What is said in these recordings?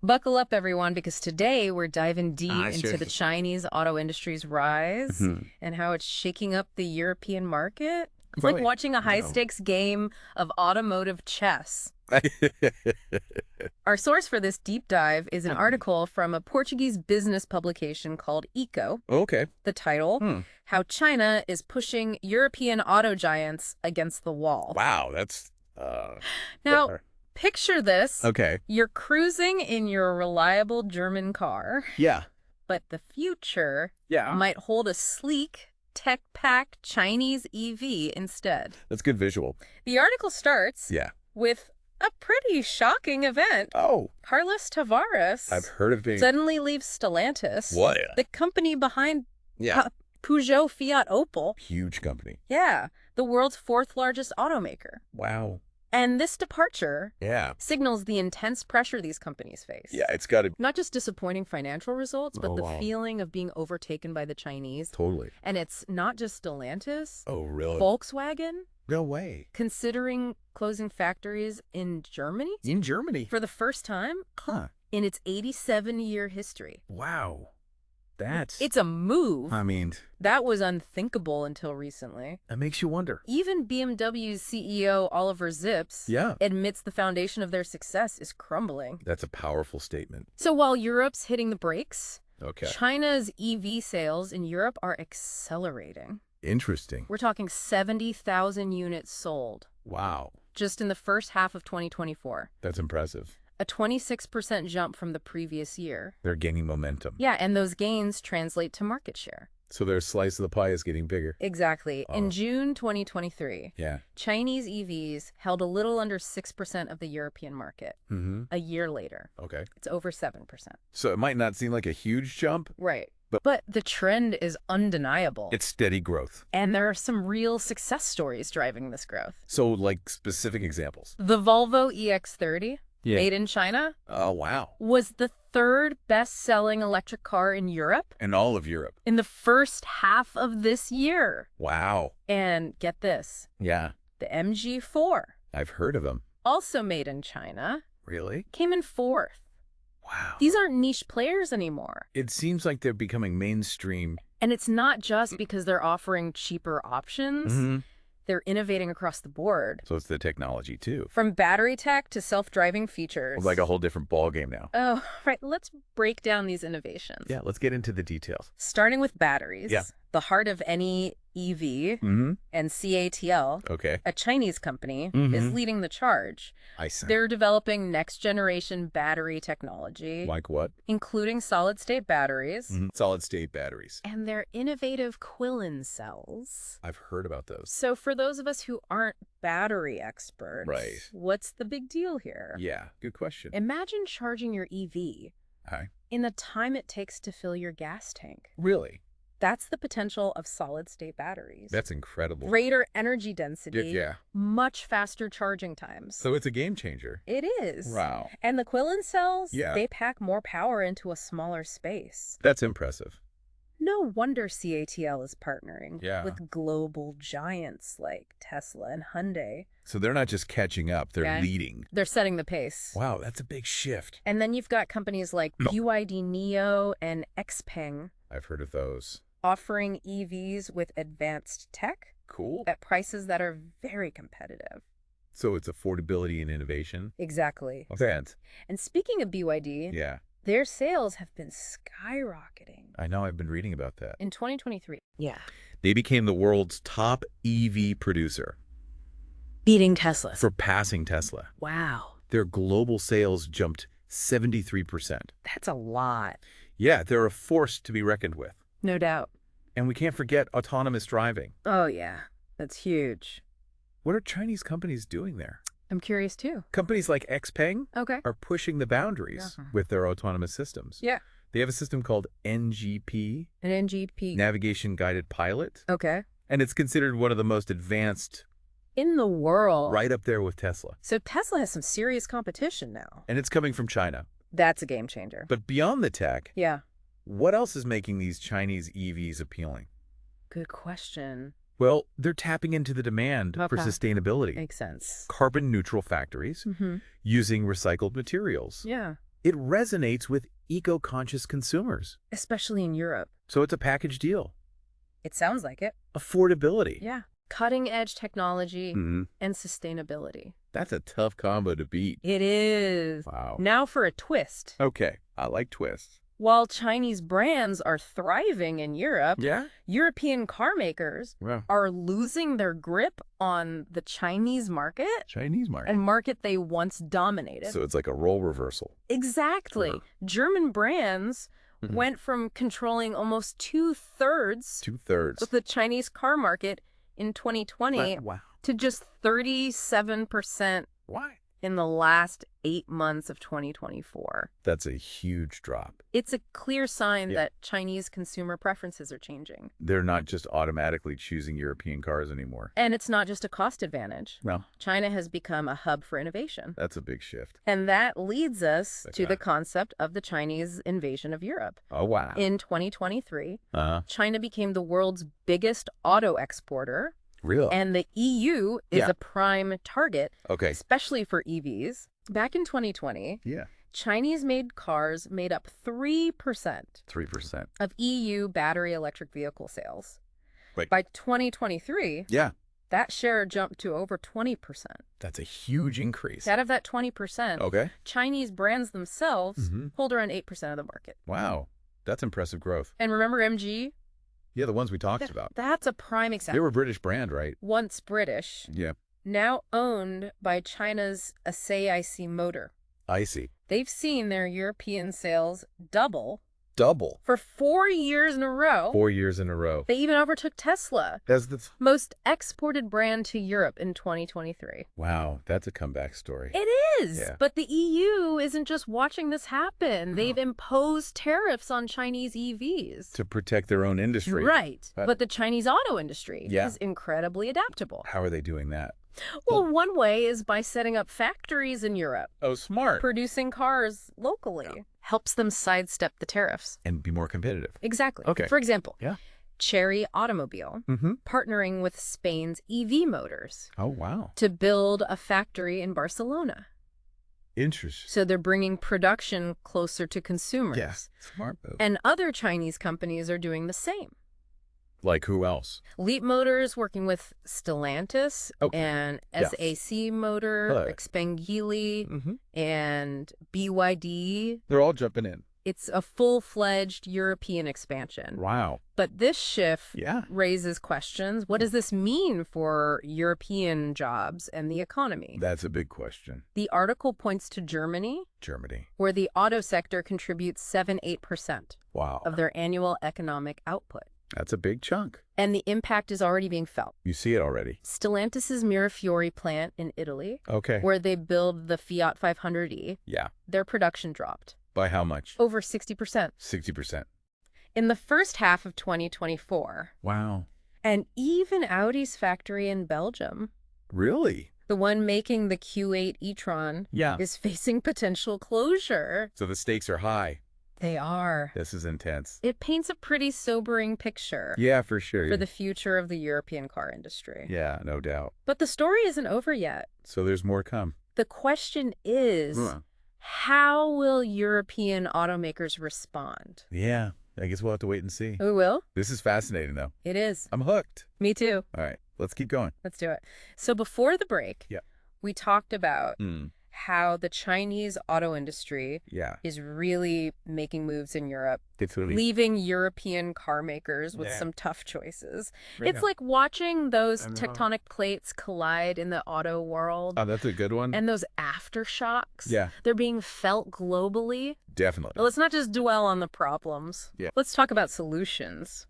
Buckle up, everyone, because today we're diving deep into Sure. the Chinese auto industry's rise and how it's shaking up the European market. It's like Right. watching a No. high-stakes game of automotive chess. Our source for this deep dive is an article from a Portuguese business publication called Eco. Okay. The title, How China is Pushing European Auto Giants Against the Wall. Wow, that's Now, picture this. okay. You're cruising in your reliable German car, Yeah. but the future Yeah. might hold a sleek, tech-packed Chinese EV instead. That's good visual. The article starts Yeah. with a pretty shocking event. Oh, Carlos Tavares I've heard of being suddenly leaves Stellantis, what? the company behind Yeah. Peugeot, Fiat, Opel. Huge company. Yeah, the world's fourth largest automaker. Wow. And this departure Yeah. signals the intense pressure these companies face. Yeah, it's got to Not just disappointing financial results, but Oh, the wow. feeling of being overtaken by the Chinese. totally. And it's not just Stellantis. Oh, really? Volkswagen, No way. considering closing factories in Germany In Germany. for the first time Huh. in its 87-year history. Wow. That's It's a move I mean, that was unthinkable until recently. that makes you wonder. Even BMW's CEO Oliver Zips Yeah. admits the foundation of their success is crumbling. That's a powerful statement. So while Europe's hitting the brakes, Okay. China's EV sales in Europe are accelerating. Interesting. We're talking 70,000 units sold Wow. just in the first half of 2024. That's impressive. A 26% jump from the previous year. They're gaining momentum. Yeah, and those gains translate to market share. So their slice of the pie is getting bigger. Exactly. Oh. In June 2023, Yeah. Chinese EVs held a little under 6% of the European market. Mm-hmm. A year later, Okay. it's over 7%. So it might not seem like a huge jump. Right. But- But the trend is undeniable. It's steady growth. And there are some real success stories driving this growth. So, like, specific examples. The Volvo EX30, made in China, Oh, wow. was the third best-selling electric car in Europe In all of Europe. in the first half of this year. Wow. And get this, Yeah. the MG4, I've heard of them. also made in China, Really? came in fourth. Wow. These aren't niche players anymore. It seems like they're becoming mainstream. And it's not just because they're offering cheaper options. Mm-hmm. They're innovating across the board. So it's the technology, too. From battery tech to self-driving features. Like a whole different ballgame now. Oh, right. Let's break down these innovations. Yeah, let's get into the details. Starting with batteries. Yeah. The heart of any EV, Mm-hmm. and CATL, Okay. a Chinese company, Mhm. is leading the charge. I see. They're developing next-generation battery technology, Like what? including solid-state batteries, Solid-state batteries. and their innovative Quillen cells. I've heard about those. So for those of us who aren't battery experts, Right. what's the big deal here? Yeah, good question. Imagine charging your EV Hi. in the time it takes to fill your gas tank. Really? That's the potential of solid-state batteries. That's incredible. Greater energy density, Yeah. much faster charging times. So it's a game changer. It is. Wow. And the Quillen cells, Yeah. they pack more power into a smaller space. That's impressive. No wonder CATL is partnering Yeah. with global giants like Tesla and Hyundai. So they're not just catching up, they're Yeah. leading. They're setting the pace. Wow, that's a big shift. And then you've got companies like BYD Neo and XPeng I've heard of those. offering EVs with advanced tech Cool. at prices that are very competitive. So it's affordability and innovation. Exactly. Okay. And speaking of BYD, Yeah. their sales have been skyrocketing. I know, I've been reading about that. In 2023. Yeah. They became the world's top EV producer Beating Tesla. for passing Tesla. Wow. Their global sales jumped 73%. That's a lot. Yeah, they're a force to be reckoned with. No doubt. And we can't forget autonomous driving. Oh, yeah. That's huge. What are Chinese companies doing there? I'm curious, too. Companies like XPeng Okay. are pushing the boundaries Uh-huh. with their autonomous systems. Yeah. They have a system called NGP, An NGP. Navigation Guided Pilot, Okay. and it's considered one of the most advanced, In the world. right up there with Tesla. So Tesla has some serious competition now. And it's coming from China. That's a game changer. But beyond the tech, Yeah. what else is making these Chinese EVs appealing? Good question. Well, they're tapping into the demand for Okay. sustainability. Makes sense. Carbon neutral factories Mm-hmm. using recycled materials. Yeah. It resonates with eco-conscious consumers. especially in Europe. So it's a package deal. It sounds like it. Affordability. Yeah. Cutting-edge technology Mm-hmm. and sustainability. That's a tough combo to beat. It is. Wow. Now for a twist. Okay, I like twists. While Chinese brands are thriving in Europe, Yeah? European car makers Well, are losing their grip on the Chinese market, Chinese market. a market they once dominated. So it's like a role reversal. Exactly. Sure. German brands Mhm. went from controlling almost two-thirds 2/3. of the Chinese car market in 2020 Wow. to just 37% Why? in the last 8 months of 2024. That's a huge drop. It's a clear sign Yeah. that Chinese consumer preferences are changing. They're not just automatically choosing European cars anymore. And it's not just a cost advantage. No, China has become a hub for innovation. that's a big shift. And that leads us to Okay. the concept of the Chinese invasion of Europe. Oh, wow. In 2023, Uh-huh. China became the world's biggest auto exporter, Real. and the EU is Yeah. a prime target, Okay. especially for EVs. Back in 2020, Yeah. Chinese-made cars made up 3% 3%. of EU battery electric vehicle sales. Wait. By 2023, Yeah. that share jumped to over 20%. That's a huge increase. Out of that 20%, Okay. Chinese brands themselves Mhm. hold around 8% of the market. Wow. That's impressive growth. And remember MG? Yeah, the ones we talked about. That's a prime They example. were a British brand, right? Once British, Yeah. now owned by China's SAIC Motor. I see. They've seen their European sales double Double. for 4 years in a row. 4 years in a row. They even overtook Tesla, That's the... most exported brand to Europe in 2023. Wow, that's a comeback story. It is, Yeah. but the EU isn't just watching this happen. They've imposed tariffs on Chinese EVs. To protect their own industry. Right, But- but the Chinese auto industry Yeah. is incredibly adaptable. How are they doing that? Well, one way is by setting up factories in Europe, Oh, smart. producing cars locally. Helps them sidestep the tariffs. And be more competitive. Exactly. Okay. For example, Yeah. Chery Automobile Mm-hmm. partnering with Spain's EV Motors Oh, wow. to build a factory in Barcelona. Interesting. So they're bringing production closer to consumers. Yeah. Smart move. And other Chinese companies are doing the same. Like who else? Leap Motors working with Stellantis Okay. and Yeah. SAC Motor, Hello. Xpengili, Mm-hmm. and BYD. They're all jumping in. It's a full-fledged European expansion. Wow. But this shift Yeah. raises questions. What does this mean for European jobs and the economy? That's a big question. The article points to Germany, Germany. where the auto sector contributes 7-8% Wow. of their annual economic output. That's a big chunk. And the impact is already being felt. You see it already. Stellantis' Mirafiori plant in Italy, Okay. where they build the Fiat 500e, Yeah. their production dropped By how much? over 60% 60%. in the first half of 2024. Wow. And even Audi's factory in Belgium, Really? the one making the Q8 e-tron, Yeah. is facing potential closure. So the stakes are high. They are. This is intense. It paints a pretty sobering picture Yeah, for sure. for the future of the European car industry. Yeah, no doubt. But the story isn't over yet. So there's more come. The question is, how will European automakers respond? Yeah, I guess we'll have to wait and see. We will. This is fascinating, though. It is. I'm hooked. Me too. All right, let's keep going. Let's do it. So before the break, Yeah. we talked about Mm. how the Chinese auto industry Yeah, is really making moves in Europe, it's really... leaving European car makers with Yeah. some tough choices. Right It's now. like watching those I know. tectonic plates collide in the auto world. Oh, that's a good one. And those aftershocks, Yeah. they're being felt globally. Definitely. But let's not just dwell on the problems. Yeah. Let's talk about solutions.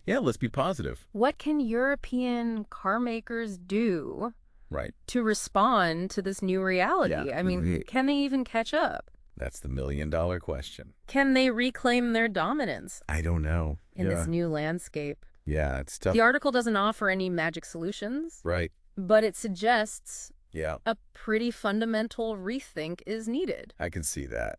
Yeah, let's be positive. What can European car makers do Right. to respond to this new reality? Yeah. I mean, can they even catch up? That's the million-dollar question. Can they reclaim their dominance I don't know. in yeah. this new landscape? Yeah, it's tough. The article doesn't offer any magic solutions, Right. but it suggests Yeah, a pretty fundamental rethink is needed. I can see that.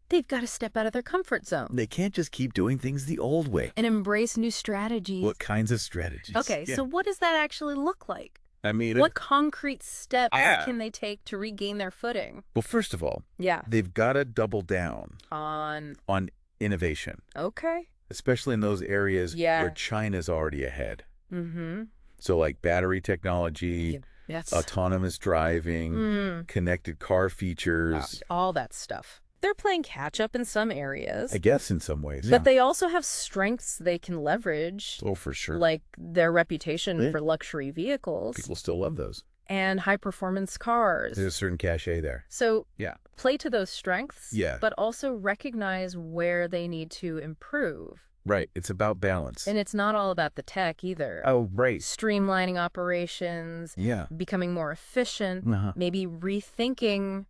They've got to step out of their comfort zone They can't just keep doing things the old way. and embrace new strategies. What kinds of strategies? Okay, Yeah. so what does that actually look like? I mean, What concrete steps Yeah. can they take to regain their footing? well, first of all, Yeah. they've got to double down On, on innovation, okay. especially in those areas Yeah. where China's already ahead. Mm-hmm. So like battery technology, Yes. autonomous driving, connected car features, All that stuff. They're playing catch up in some areas, I guess in some ways. but they also have strengths they can leverage, Oh, for sure. like their reputation Yeah. for luxury vehicles People still love those. and high-performance cars. There's a certain cachet there. So Yeah. play to those strengths, Yeah. but also recognize where they need to improve. Right. It's about balance. And it's not all about the tech either. Oh, right. Streamlining operations, Yeah. becoming more efficient, Uh-huh. maybe rethinking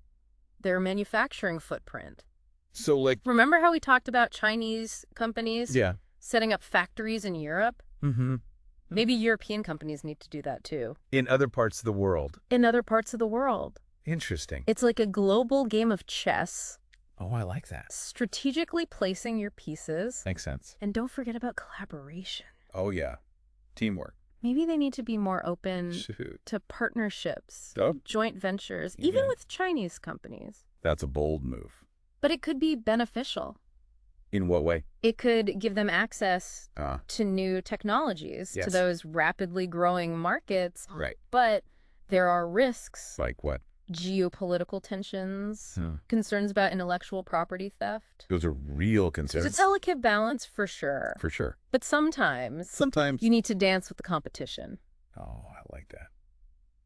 their manufacturing footprint. So like, Remember how we talked about Chinese companies yeah. setting up factories in Europe? Mm-hmm. Maybe European companies need to do that too. In other parts of the world. In other parts of the world. Interesting. It's like a global game of chess, Oh, I like that. strategically placing your pieces. Makes sense. And don't forget about collaboration. Oh, yeah. Teamwork. Maybe they need to be more open Shoot. to partnerships, Oh. joint ventures, even Yeah. with Chinese companies. That's a bold move. But it could be beneficial. In what way? It could give them access Ah, to new technologies, to Yes. those rapidly growing markets. right. But there are risks, Like what? geopolitical tensions, Huh. concerns about intellectual property theft. Those are real It's concerns. a delicate balance for sure. For sure. But sometimes Sometimes. you need to dance with the competition Oh, I like that.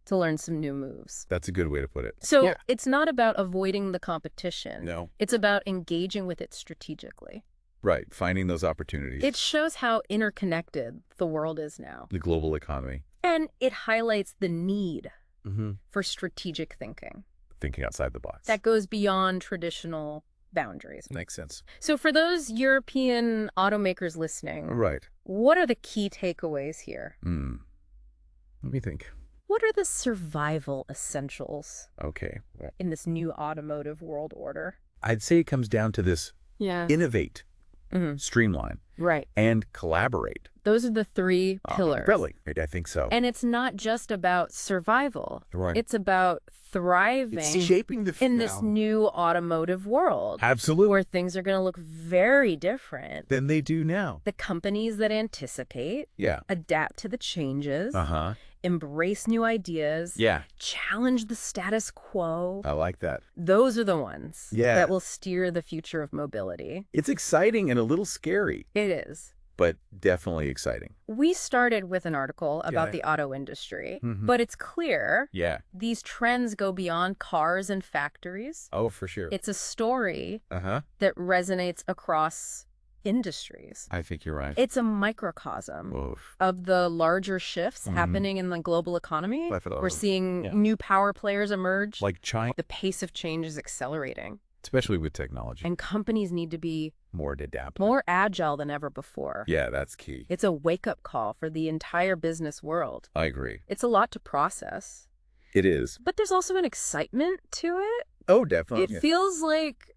to learn some new moves. That's a good way to put it. So Yeah. it's not about avoiding the competition. No. It's about engaging with it strategically. Right. Finding those opportunities. It shows how interconnected the world is now. the global economy. And it highlights the need Mm-hmm. for strategic thinking Thinking outside the box. that goes beyond traditional boundaries. makes sense. So for those European automakers listening, Right. what are the key takeaways here? Let me think. What are the survival essentials Okay. in this new automotive world order? I'd say it comes down to this: Yeah. innovate, Hmm. streamline, Right. and collaborate. Those are the three pillars. Really? I think so. And it's not just about survival. Right. It's about thriving It's shaping the in this new automotive world Absolutely. where things are going to look very different. Than they do now. The companies that anticipate, Yeah. adapt to the changes, Uh-huh. embrace new ideas, Yeah. challenge the status quo. I like that. Those are the ones Yeah. that will steer the future of mobility. It's exciting and a little scary, It is. but definitely exciting. We started with an article about Yeah. the auto industry, Mhm. but it's clear Yeah. these trends go beyond cars and factories. Oh, for sure. It's a story Uh-huh. that resonates across industries. I think you're right. It's a microcosm Oof. of the larger shifts Mhm. happening in the global economy. Definitely. We're seeing Yeah. new power players emerge. Like China, The pace of change is accelerating, especially with technology. and companies need to be More to adapt. more agile than ever before. Yeah, that's key. It's a wake-up call for the entire business world. I agree. It's a lot to process, It is. but there's also an excitement to it. Oh, definitely. It feels like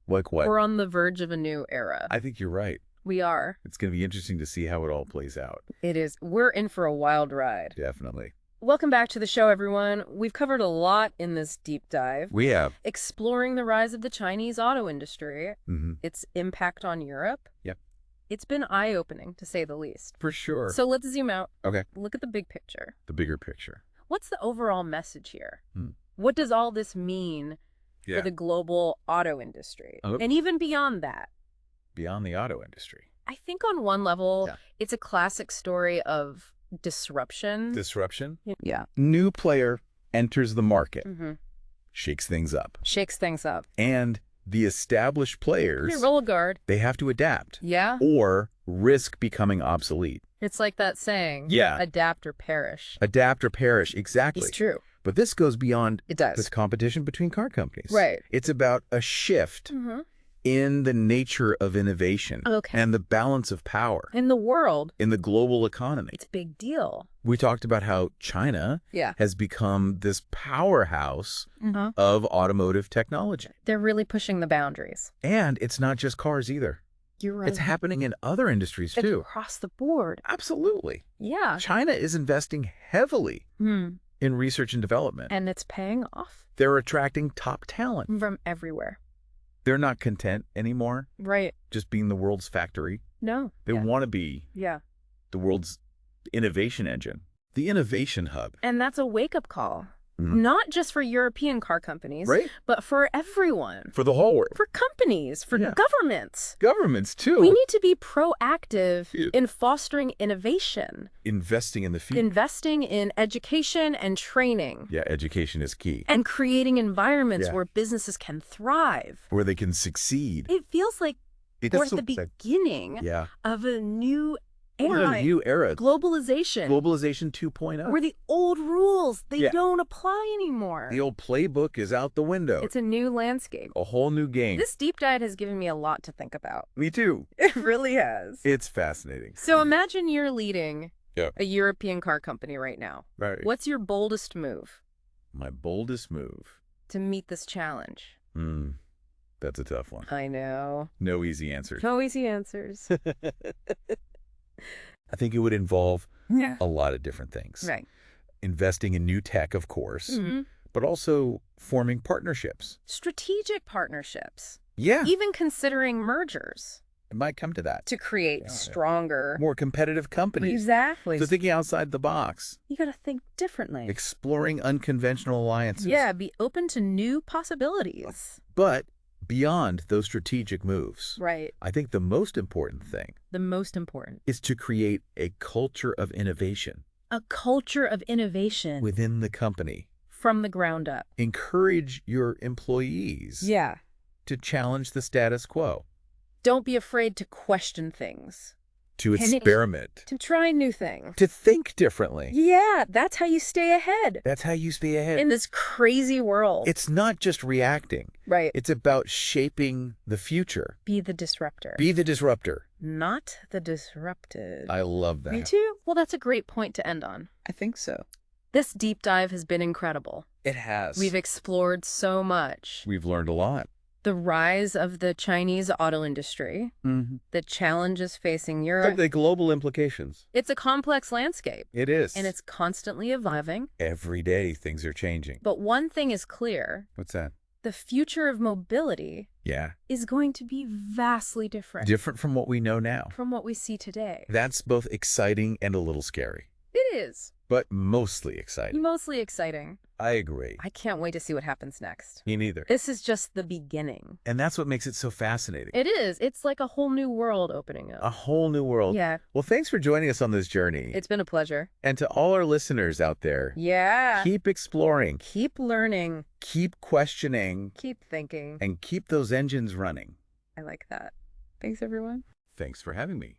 Like what? we're on the verge of a new era. I think you're right. We are. It's going to be interesting to see how it all plays out. It is. We're in for a wild ride. Definitely. Welcome back to the show, everyone. We've covered a lot in this deep dive, We have. exploring the rise of the Chinese auto industry, Mm-hmm. its impact on Europe. Yep. It's been eye-opening, to say the least. For sure. So let's zoom out. Okay. Look at the big picture. The bigger picture. What's the overall message here? Hmm. What does all this mean Yeah. for the global auto industry? Oh. And even beyond that, Beyond the auto industry. I think on one level, Yeah. it's a classic story of disruption. Disruption. Yeah. New player enters the market, Mm-hmm. shakes things up. Shakes things up. And the established players, You roll a guard. they have to adapt Yeah. or risk becoming obsolete. It's like that saying. Yeah. Adapt or perish. Adapt or perish. Exactly. It's true. But this goes beyond It does. this competition between car companies. Right. It's about a shift Mm-hmm. in the nature of innovation Okay. and the balance of power In the world, in the global economy. it's a big deal. We talked about how China Yeah. has become this powerhouse Mm-hmm. of automotive technology. They're really pushing the boundaries. And it's not just cars either. You're right. It's happening in other industries, It's too. across the board. Absolutely. Yeah. China is investing heavily in research and development. And it's paying off. They're attracting top talent. From everywhere. They're not content anymore Right. just being the world's factory. No. They want to be the world's innovation engine, the innovation hub. And that's a wake-up call. Not just for European car companies, Right? but for everyone. For the whole world. For companies, for governments. Governments, too. We need to be proactive in fostering innovation. Investing in the future. Investing in education and training. Yeah, education is key. And creating environments where businesses can thrive. Where they can succeed. It feels like we're at the beginning of a new era. A new era. Globalization. Globalization 2.0. Where the old rules, they don't apply anymore. The old playbook is out the window. It's a new landscape. A whole new game. This deep dive has given me a lot to think about. Me too. It really has. It's fascinating. So imagine you're leading a European car company right now. Right. What's your boldest move? My boldest move. To meet this challenge. That's a tough one. I know. No easy answers. No easy answers. I think it would involve a lot of different things. Right. Investing in new tech, of course, but also forming partnerships. Strategic partnerships. Yeah. Even considering mergers. It might come to that. To create stronger, more competitive companies. Exactly. So thinking outside the box. You got to think differently. Exploring unconventional alliances. Yeah, be open to new possibilities. But beyond those strategic moves, right, I think the most important thing is to create a culture of innovation. A culture of innovation. Within the company. From the ground up. Encourage your employees. To challenge the status quo. Don't be afraid to question things. To experiment. To try new things. To think differently. Yeah, that's how you stay ahead. That's how you stay ahead. In this crazy world. It's not just reacting. Right. It's about shaping the future. Be the disruptor. Be the disruptor. Not the disrupted. I love that. Me too. Well, that's a great point to end on. I think so. This deep dive has been incredible. It has. We've explored so much. We've learned a lot. The rise of the Chinese auto industry, the challenges facing Europe. The global implications. It's a complex landscape. It is. And it's constantly evolving. Every day things are changing. But one thing is clear. What's that? The future of mobility is going to be vastly different. Different from what we know now. From what we see today. That's both exciting and a little scary. It is. But mostly exciting. Mostly exciting. I agree. I can't wait to see what happens next. Me neither. This is just the beginning. And that's what makes it so fascinating. It is. It's like a whole new world opening up. A whole new world. Yeah. Well, thanks for joining us on this journey. It's been a pleasure. And to all our listeners out there. Yeah. Keep exploring. Keep learning. Keep questioning. Keep thinking. And keep those engines running. I like that. Thanks, everyone. Thanks for having me.